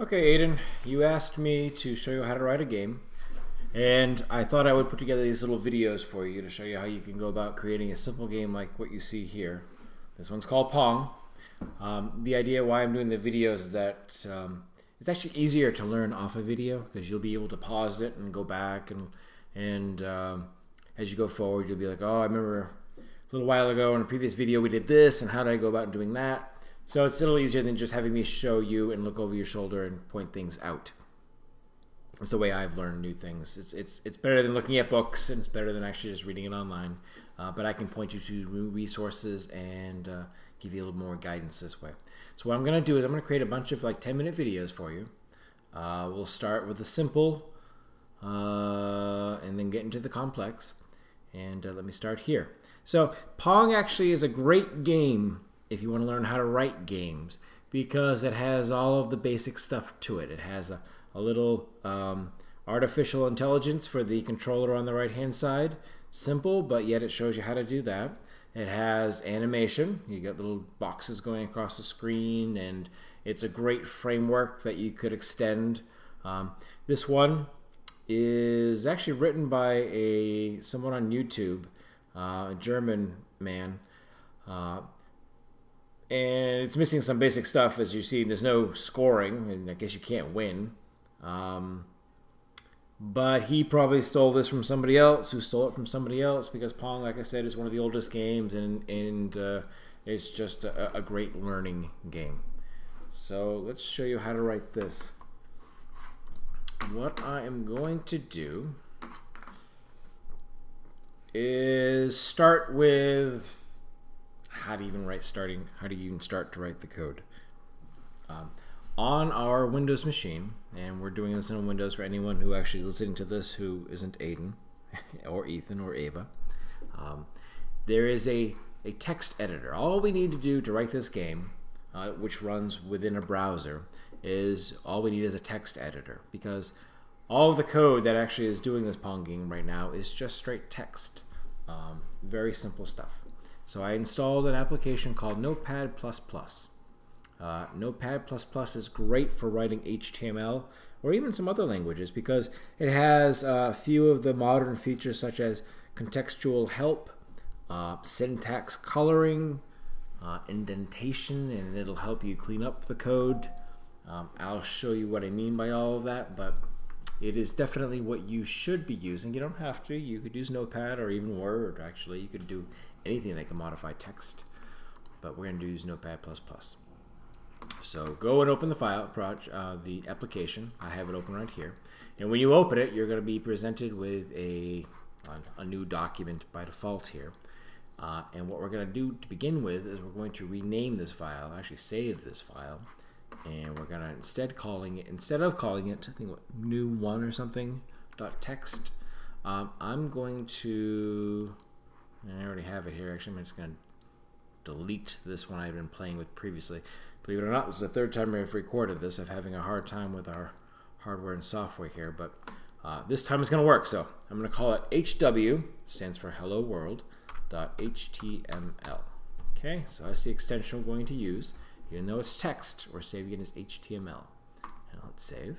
Okay, Aiden, you asked me to show you how to write a game, and I thought I would put together these little videos for you to show you how you can go about creating a simple game like what you see here. This one's called Pong. The idea why I'm doing the videos is that it's actually easier to learn off a video because you'll be able to pause it and go back and as you go forward, you'll be like, oh, I remember a little while ago in a previous video we did this, and how did I go about doing that? So it's a little easier than just having me show you and look over your shoulder and point things out. It's the way I've learned new things. It's better than looking at books, and it's better than actually just reading it online. But I can point you to new resources and give you a little more guidance this way. So what I'm going to do is I'm going to create a bunch of like 10-minute videos for you. We'll start with the simple and then get into the complex. And let me start here. So Pong actually is a great game if you want to learn how to write games because it has all of the basic stuff to it. It has a little artificial intelligence for the controller on the right hand side. Simple, but yet it shows you how to do that. It has animation. You got little boxes going across the screen, and it's a great framework that you could extend. This one is actually written by someone on YouTube, a German man. And it's missing some basic stuff, as you see. There's no scoring, and I guess you can't win. But he probably stole this from somebody else who stole it from somebody else because Pong, like I said, is one of the oldest games, and it's just a great learning game. So let's show you how to write this. What I am going to do is start with how do you even start to write the code. On our Windows machine, and we're doing this in Windows for anyone who actually is listening to this who isn't Aiden or Ethan or Ava, there is a text editor. All we need to do to write this game, which runs within a browser, is a text editor, because all of the code that actually is doing this Pong game right now is just straight text. Very simple stuff. So I installed an application called Notepad++. Notepad++ is great for writing HTML or even some other languages because it has a few of the modern features such as contextual help, syntax coloring, indentation, and it'll help you clean up the code. I'll show you what I mean by all of that, but it is definitely what you should be using. You don't have to. You could use Notepad or even Word, actually. You could do anything that can modify text, but we're going to use Notepad++. So go and open the file, the application. I have it open right here. And when you open it, you're going to be presented with a new document by default here. And what we're going to do to begin with is we're going to rename this file, actually save this file, and we're going to instead of calling it I think new one or something .text. I'm going to, I already have it here. Actually, I'm just going to delete this one I've been playing with previously. Believe it or not, this is the third time I've recorded this. I'm having a hard time with our hardware and software here, but this time it's going to work. So I'm going to call it HW, stands for Hello World, .html. Okay, so that's the extension we're going to use. Even though it's text, we're saving it as HTML. And let's save.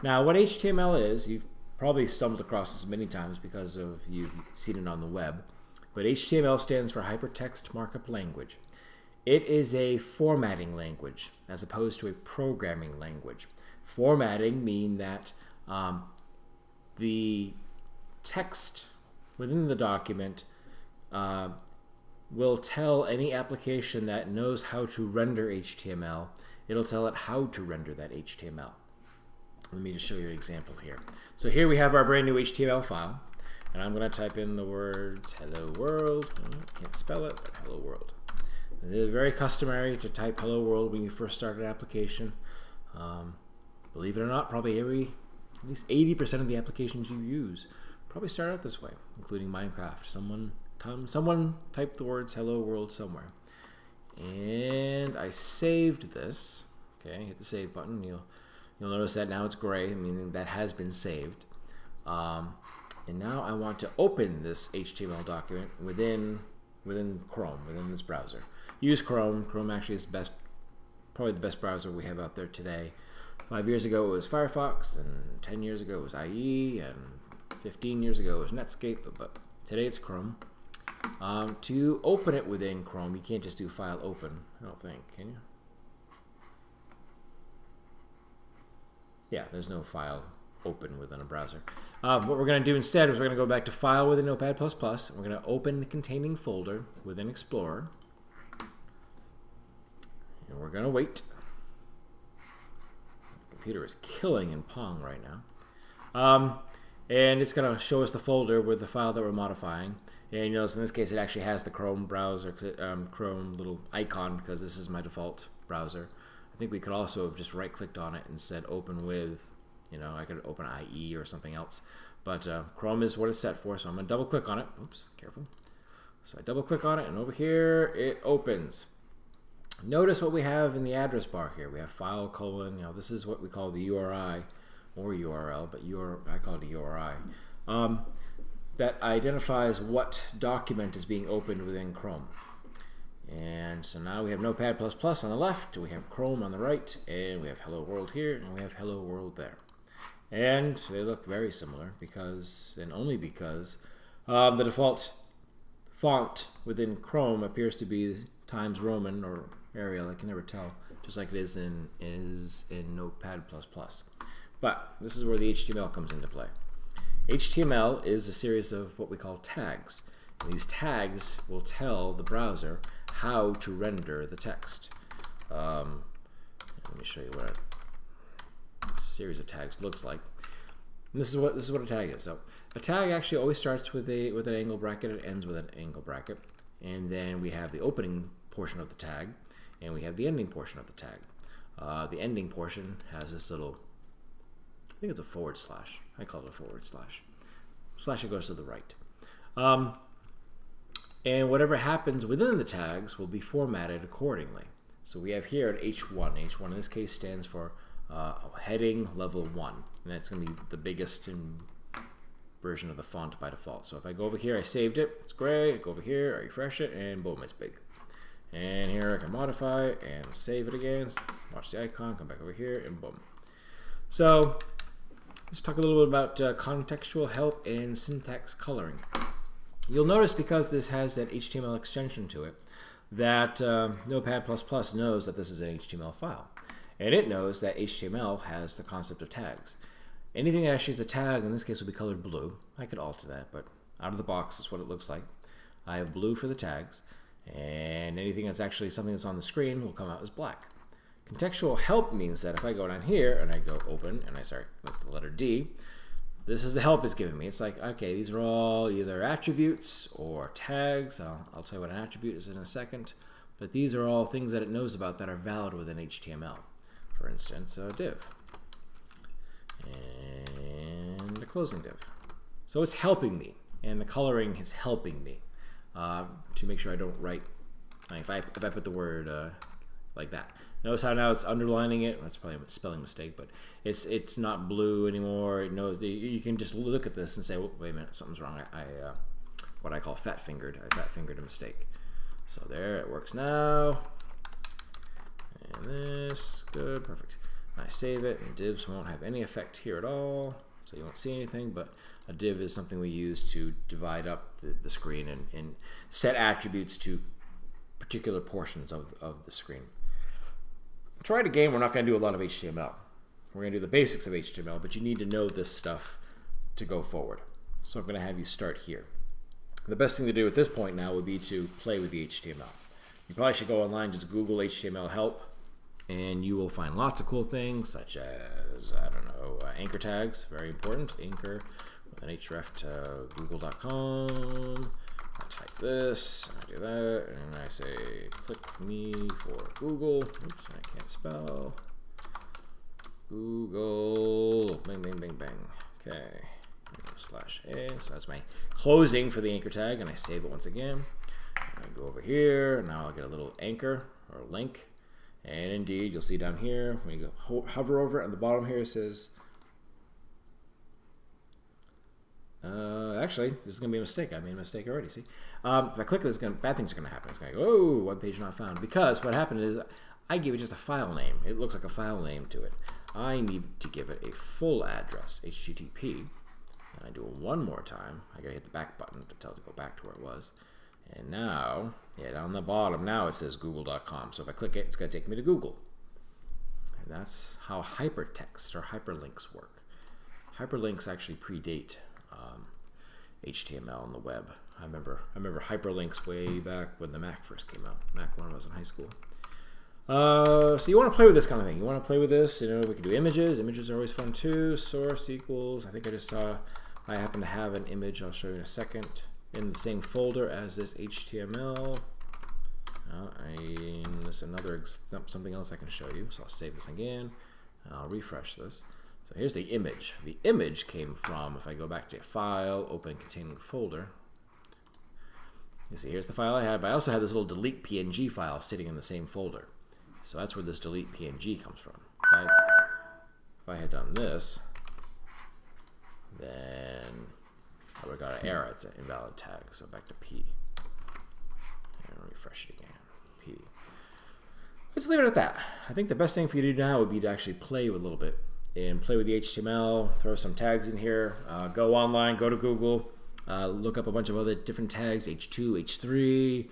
Now, what HTML is, you've probably stumbled across this many times because you've seen it on the web, but HTML stands for Hypertext Markup Language. It is a formatting language as opposed to a programming language. Formatting means that the text within the document will tell any application that knows how to render HTML, it'll tell it how to render that HTML. Let me just show you an example here. So here we have our brand new HTML file, and I'm going to type in the words hello world. Can't spell it, but hello world. It is very customary to type hello world when you first start an application. Believe it or not, probably at least 80% of the applications you use probably start out this way, including Minecraft. Someone typed the words hello world somewhere. And I saved this. Okay, hit the save button. You'll notice that now it's gray, meaning that has been saved. And now I want to open this HTML document within Chrome, within this browser. Use Chrome. Chrome actually is the best probably the best browser we have out there today. 5 years ago it was Firefox, and 10 years ago it was IE, and 15 years ago it was Netscape, but today it's Chrome. To open it within Chrome, you can't just do file open, I don't think, can you? Yeah, there's no file open within a browser. What we're going to do instead is we're going to go back to File within Notepad++, and we're going to open the containing folder within Explorer. And we're going to wait. The computer is killing in Pong right now. And it's going to show us the folder with the file that we're modifying. And you notice in this case it actually has the Chrome browser, Chrome little icon, because this is my default browser. I think we could also have just right-clicked on it and said open with, you know, I could open IE or something else. But Chrome is what it's set for, so I'm going to double-click on it. Oops, careful. So I double-click on it, and over here it opens. Notice what we have in the address bar here. We have file : this is what we call the URI or URL, but I call it a URI. That identifies what document is being opened within Chrome. And so now we have Notepad++ on the left, we have Chrome on the right, and we have Hello World here, and we have Hello World there. And they look very similar because, and only because, the default font within Chrome appears to be Times Roman or Arial. I can never tell, just like it is in Notepad++. But this is where the HTML comes into play. HTML is a series of what we call tags. And these tags will tell the browser how to render the text. Let me show you what a series of tags looks like. And this is what a tag is. So a tag actually always starts with an angle bracket. It ends with an angle bracket, and then we have the opening portion of the tag, and we have the ending portion of the tag. The ending portion has this little, I think it's a forward slash. I call it a forward slash. Slash, it goes to the right. And whatever happens within the tags will be formatted accordingly. So we have here an H1. H1 in this case stands for heading level 1. And that's going to be the biggest version of the font by default. So if I go over here, I saved it, it's gray. I go over here, I refresh it, and boom, it's big. And here I can modify and save it again. Watch the icon, come back over here, and boom. So let's talk a little bit about contextual help and syntax coloring. You'll notice, because this has that HTML extension to it, that Notepad++ knows that this is an HTML file. And it knows that HTML has the concept of tags. Anything that actually is a tag, in this case, will be colored blue. I could alter that, but out of the box, that's what it looks like. I have blue for the tags, and anything that's actually something that's on the screen will come out as black. Contextual help means that if I go down here and I go open, and I start with the letter D, this is the help it's giving me. It's like, okay, these are all either attributes or tags. I'll tell you what an attribute is in a second. But these are all things that it knows about that are valid within HTML. For instance, a div. And a closing div. So it's helping me. And the coloring is helping me to make sure I don't write. If I put the word like that. Notice how now it's underlining it. That's probably a spelling mistake, but it's not blue anymore. It knows you can just look at this and say, oh, wait a minute, something's wrong. I what I call fat-fingered. I fat-fingered a mistake. So there, it works now. And this, good, perfect. And I save it, and divs won't have any effect here at all, so you won't see anything, but a div is something we use to divide up the screen and set attributes to particular portions of the screen. Try it again. We're not going to do a lot of HTML. We're going to do the basics of HTML, but you need to know this stuff to go forward. So I'm going to have you start here. The best thing to do at this point now would be to play with the HTML. You probably should go online, just Google HTML help, and you will find lots of cool things such as, I don't know, anchor tags, very important. Anchor with an href to google.com. I type this, I do that, and I say click me for Google. Oops, I can't spell. Google, bang, bang, bang, bang. Okay, /a, so that's my closing for the anchor tag, and I save it once again. And I go over here, and now I'll get a little anchor or link, and indeed, you'll see down here, when you go hover over it, at the bottom here it says, actually, this is going to be a mistake. I made a mistake already, see? If I click this, bad things are going to happen. It's going to go, oh, web page not found. Because what happened is I gave it just a file name. It looks like a file name to it. I need to give it a full address, HTTP. And I do it one more time. I gotta hit the back button to tell it to go back to where it was. And now, yeah, down the bottom, now it says google.com. So if I click it, it's gonna take me to Google. And that's how hypertext or hyperlinks work. Hyperlinks actually predate HTML on the web. I remember hyperlinks way back when the Mac first came out. Mac when I was in high school. So you want to play with this kind of thing. You want to play with this. You know, we can do images. Images are always fun too. Source equals. I think I just saw. I happen to have an image. I'll show you in a second. In the same folder as this HTML. There's something else I can show you. So I'll save this again. I'll refresh this. So here's the image. The image came from, if I go back to File, Open Containing Folder. You see, here's the file I had, but I also had this little delete PNG file sitting in the same folder. So that's where this delete PNG comes from. If I had done this, then I would have got an error. It's an invalid tag. So back to P. And refresh it again. P. Let's leave it at that. I think the best thing for you to do now would be to actually play with a little bit and play with the HTML, throw some tags in here, go online, go to Google, look up a bunch of other different tags, H2, H3,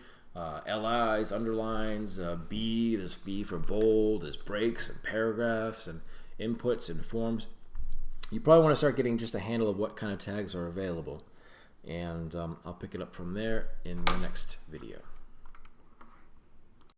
LIs, underlines, B, there's B for bold, there's breaks and paragraphs and inputs and forms. You probably want to start getting just a handle of what kind of tags are available. And I'll pick it up from there in the next video.